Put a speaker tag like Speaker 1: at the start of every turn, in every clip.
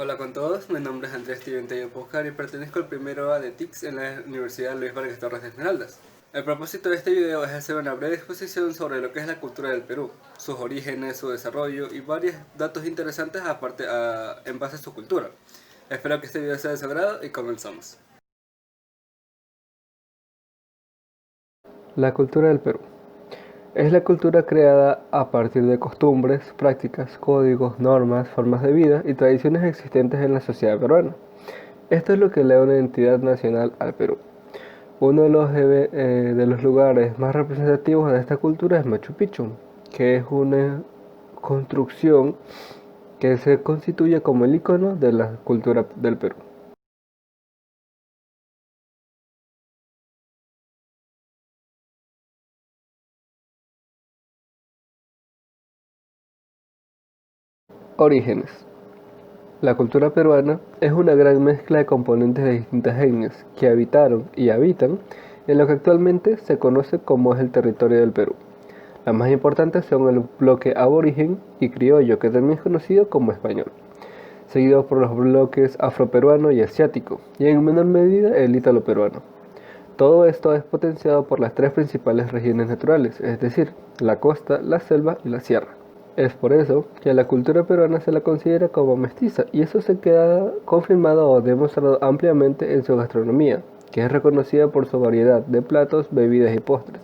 Speaker 1: Hola con todos, mi nombre es Andrés Tiventello Poscar y pertenezco al primero A de TICS en la Universidad Luis Vargas Torres de Esmeraldas. El propósito de este video es hacer una breve exposición sobre lo que es la cultura del Perú, sus orígenes, su desarrollo y varios datos interesantes en base a su cultura. Espero que este video sea de su agrado y comenzamos.
Speaker 2: La cultura del Perú. Es la cultura creada a partir de costumbres, prácticas, códigos, normas, formas de vida y tradiciones existentes en la sociedad peruana. Esto es lo que le da una identidad nacional al Perú. Uno de los lugares más representativos de esta cultura es Machu Picchu, que es una construcción que se constituye como el icono de la cultura del Perú. Orígenes. La cultura peruana es una gran mezcla de componentes de distintas etnias que habitaron y habitan en lo que actualmente se conoce como es el territorio del Perú. Las más importantes son el bloque aborigen y criollo, que también es conocido como español, seguido por los bloques afroperuano y asiático, y en menor medida el ítalo-peruano. Todo esto es potenciado por las tres principales regiones naturales, es decir, la costa, la selva y la sierra. Es por eso que a la cultura peruana se la considera como mestiza, y eso se queda confirmado o demostrado ampliamente en su gastronomía, que es reconocida por su variedad de platos, bebidas y postres.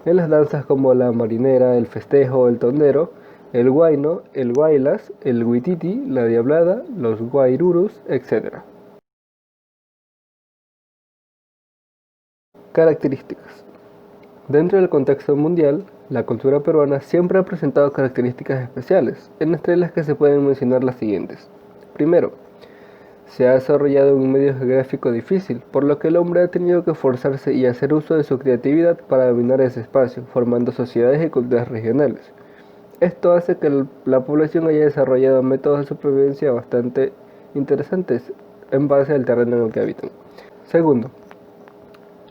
Speaker 2: En las danzas como la marinera, el festejo, el tondero, el huayno, el huaylas, el huititi, la diablada, los guairurus, etc. Características. Dentro del contexto mundial, la cultura peruana siempre ha presentado características especiales, entre las que se pueden mencionar las siguientes. Primero, se ha desarrollado en un medio geográfico difícil, por lo que el hombre ha tenido que esforzarse y hacer uso de su creatividad para dominar ese espacio, formando sociedades y culturas regionales. Esto hace que la población haya desarrollado métodos de supervivencia bastante interesantes en base al terreno en el que habitan. Segundo,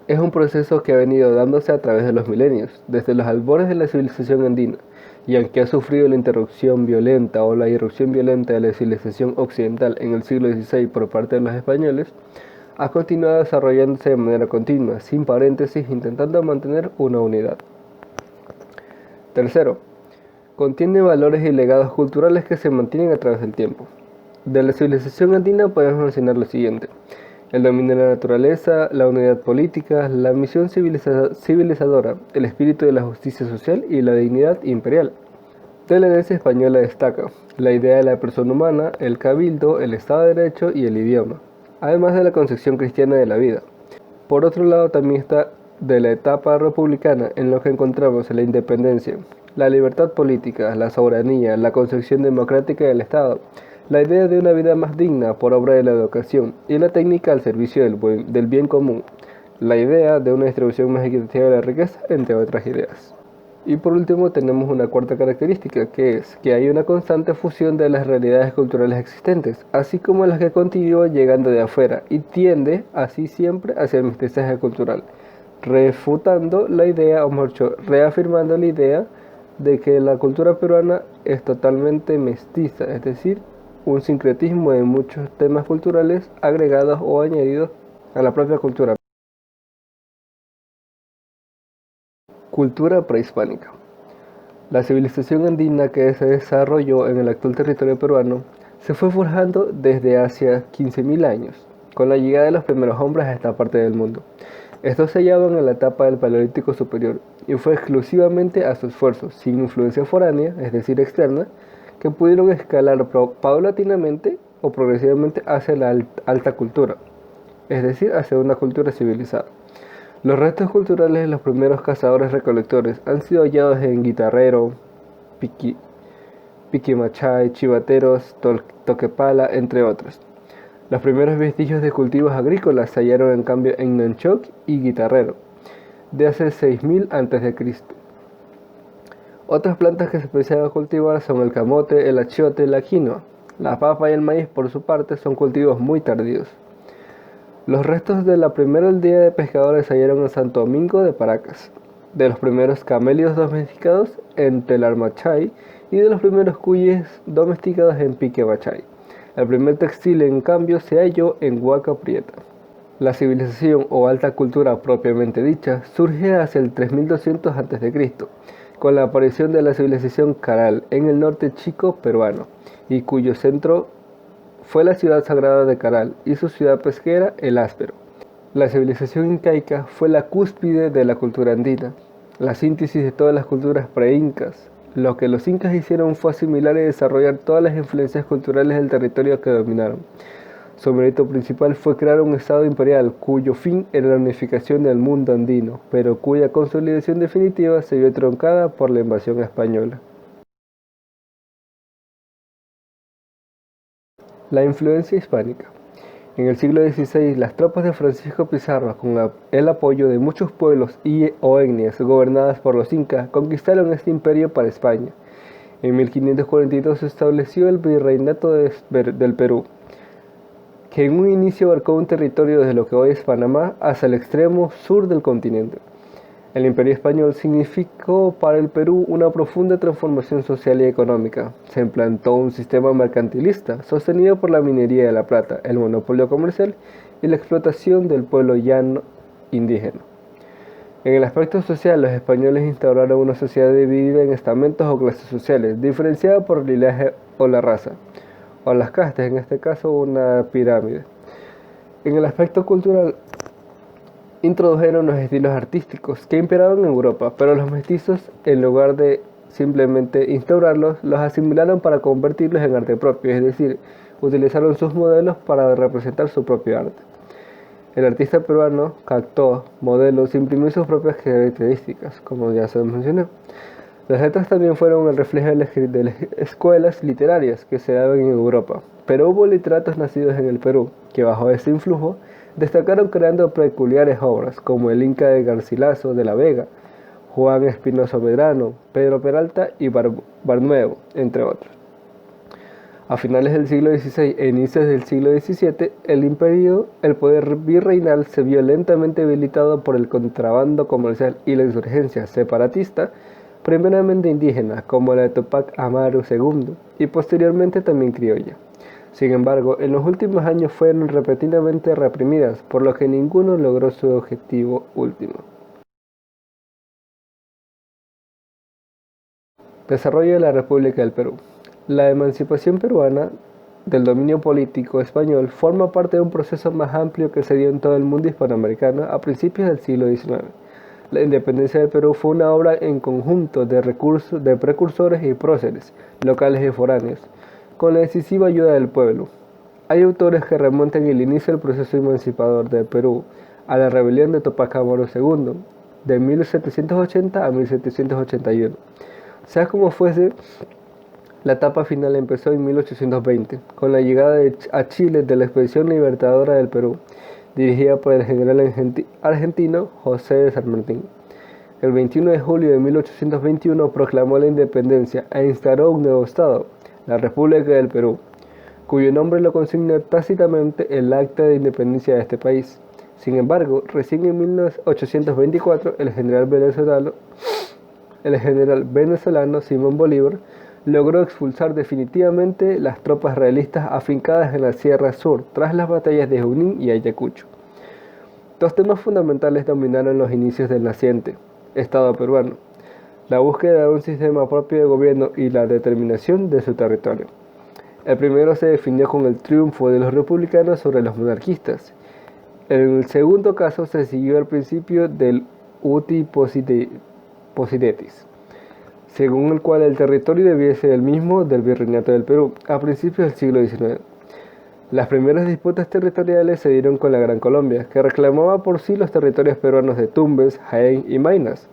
Speaker 2: es un proceso que ha venido dándose a través de los milenios, desde los albores de la civilización andina, y aunque ha sufrido la interrupción violenta o la irrupción violenta de la civilización occidental en el siglo XVI por parte de los españoles, ha continuado desarrollándose de manera continua, sin paréntesis, intentando mantener una unidad. Tercero, contiene valores y legados culturales que se mantienen a través del tiempo. De la civilización andina podemos mencionar lo siguiente: el dominio de la naturaleza, la unidad política, la misión civilizadora, el espíritu de la justicia social y la dignidad imperial. De la herencia española destaca la idea de la persona humana, el cabildo, el Estado de Derecho y el idioma, además de la concepción cristiana de la vida. Por otro lado, también está de la etapa republicana, en lo que encontramos la independencia, la libertad política, la soberanía, la concepción democrática del Estado, la idea de una vida más digna por obra de la educación y la técnica al servicio del bien común, la idea de una distribución más equitativa de la riqueza, entre otras ideas. Y por último tenemos una cuarta característica, que es que hay una constante fusión de las realidades culturales existentes, así como las que continúan llegando de afuera, y tiende así siempre hacia el mestizaje cultural, refutando la idea, o mejor dicho, reafirmando la idea de que la cultura peruana es totalmente mestiza, es decir, un sincretismo de muchos temas culturales agregados o añadidos a la propia cultura. Cultura prehispánica. La civilización andina que se desarrolló en el actual territorio peruano se fue forjando desde hace 15.000 años, con la llegada de los primeros hombres a esta parte del mundo. Estos se hallaban en la etapa del Paleolítico Superior y fue exclusivamente a su esfuerzo, sin influencia foránea, es decir, externa, que pudieron escalar paulatinamente o progresivamente hacia la alta cultura, es decir, hacia una cultura civilizada. Los restos culturales de los primeros cazadores-recolectores han sido hallados en Guitarrero, Piquimachay, Chivateros, Toquepala, entre otros. Los primeros vestigios de cultivos agrícolas se hallaron en cambio en Nanchoc y Guitarrero, de hace 6000 a.C. Otras plantas que se empezaron a cultivar son el camote, el achiote y la quinoa. La papa y el maíz, por su parte, son cultivos muy tardíos. Los restos de la primera aldea de pescadores se hallaron en Santo Domingo de Paracas, de los primeros camélidos domesticados en Telarmachay y de los primeros cuyes domesticados en Piquebachay. El primer textil, en cambio, se halló en Huaca Prieta. La civilización o alta cultura propiamente dicha surge hacia el 3200 a.C., con la aparición de la civilización Caral en el norte chico peruano, y cuyo centro fue la ciudad sagrada de Caral y su ciudad pesquera, El Áspero. La civilización incaica fue la cúspide de la cultura andina, la síntesis de todas las culturas pre-incas. Lo que los incas hicieron fue asimilar y desarrollar todas las influencias culturales del territorio que dominaron. Su mérito principal fue crear un estado imperial cuyo fin era la unificación del mundo andino, pero cuya consolidación definitiva se vio truncada por la invasión española. La influencia hispánica. En el siglo XVI, las tropas de Francisco Pizarro, con el apoyo de muchos pueblos o etnias gobernadas por los incas, conquistaron este imperio para España. En 1542 se estableció el virreinato del Perú, que en un inicio abarcó un territorio desde lo que hoy es Panamá hasta el extremo sur del continente. El Imperio Español significó para el Perú una profunda transformación social y económica. Se implantó un sistema mercantilista sostenido por la minería de la plata, el monopolio comercial y la explotación del pueblo llano indígena. En el aspecto social, los españoles instauraron una sociedad dividida en estamentos o clases sociales, diferenciada por el linaje o la raza, o las castas, en este caso una pirámide. En el aspecto cultural, introdujeron los estilos artísticos que imperaban en Europa, pero los mestizos, en lugar de simplemente instaurarlos, los asimilaron para convertirlos en arte propio, es decir, utilizaron sus modelos para representar su propio arte. El artista peruano captó modelos e imprimió sus propias características, como ya se mencionó. Las letras también fueron el reflejo de las escuelas literarias que se daban en Europa, pero hubo literatos nacidos en el Perú que bajo ese influjo destacaron creando peculiares obras como el Inca de Garcilaso de la Vega, Juan Espinosa Medrano, Pedro Peralta y Barnuevo, entre otros. A finales del siglo XVI e inicios del siglo XVII, el poder virreinal se vio lentamente debilitado por el contrabando comercial y la insurgencia separatista, primeramente indígena, como la de Tupac Amaru II, y posteriormente también criolla. Sin embargo, en los últimos años fueron repetidamente reprimidas, por lo que ninguno logró su objetivo último. Desarrollo de la República del Perú. La emancipación peruana del dominio político español forma parte de un proceso más amplio que se dio en todo el mundo hispanoamericano a principios del siglo XIX. La independencia del Perú fue una obra en conjunto de precursores y próceres, locales y foráneos, con la decisiva ayuda del pueblo. Hay autores que remontan el inicio del proceso emancipador del Perú a la rebelión de Tupac Amaru II, de 1780 a 1781. Sea como fuese, la etapa final empezó en 1820, con la llegada a Chile de la Expedición Libertadora del Perú, dirigida por el general argentino José de San Martín. El 21 de julio de 1821 proclamó la independencia e instauró un nuevo estado, la República del Perú, cuyo nombre lo consigna tácitamente el Acta de Independencia de este país. Sin embargo, recién en 1824 el general venezolano Simón Bolívar logró expulsar definitivamente las tropas realistas afincadas en la Sierra Sur tras las batallas de Junín y Ayacucho. Dos temas fundamentales dominaron los inicios del naciente Estado peruano: la búsqueda de un sistema propio de gobierno y la determinación de su territorio. El primero se definió con el triunfo de los republicanos sobre los monarquistas. En el segundo caso se siguió el principio del uti possidetis, según el cual el territorio debía ser el mismo del Virreinato del Perú a principios del siglo XIX. Las primeras disputas territoriales se dieron con la Gran Colombia, que reclamaba por sí los territorios peruanos de Tumbes, Jaén y Maynas,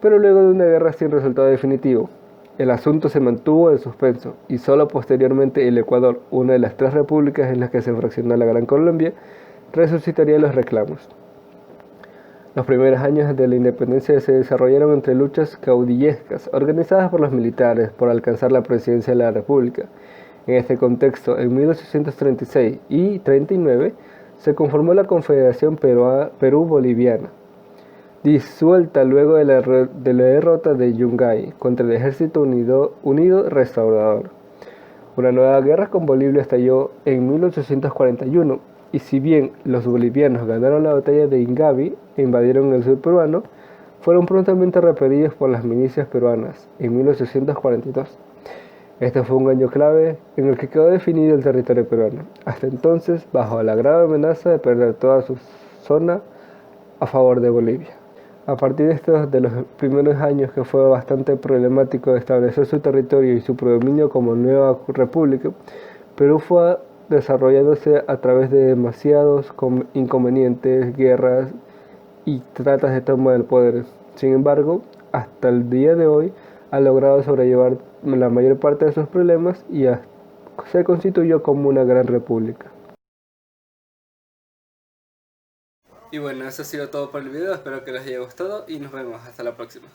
Speaker 2: pero luego de una guerra sin resultado definitivo, el asunto se mantuvo en suspenso y solo posteriormente el Ecuador, una de las tres repúblicas en las que se fraccionó la Gran Colombia, resucitaría los reclamos. Los primeros años de la independencia se desarrollaron entre luchas caudillescas organizadas por los militares por alcanzar la presidencia de la República. En este contexto, en 1836 y 39 se conformó la Confederación Perú-Boliviana, disuelta luego de la derrota de Yungay contra el Ejército Unido Restaurador. Una nueva guerra con Bolivia estalló en 1841, y si bien los bolivianos ganaron la batalla de Ingavi e invadieron el sur peruano, fueron prontamente repelidos por las milicias peruanas en 1842. Este fue un año clave en el que quedó definido el territorio peruano, hasta entonces bajo la grave amenaza de perder toda su zona a favor de Bolivia. A partir de los primeros años, que fue bastante problemático establecer su territorio y su predominio como nueva república, Perú fue desarrollándose a través de demasiados inconvenientes, guerras y tratas de toma del poder. Sin embargo, hasta el día de hoy ha logrado sobrellevar la mayor parte de sus problemas y se constituyó como una gran república.
Speaker 1: Y bueno, eso ha sido todo por el video, espero que les haya gustado y nos vemos hasta la próxima.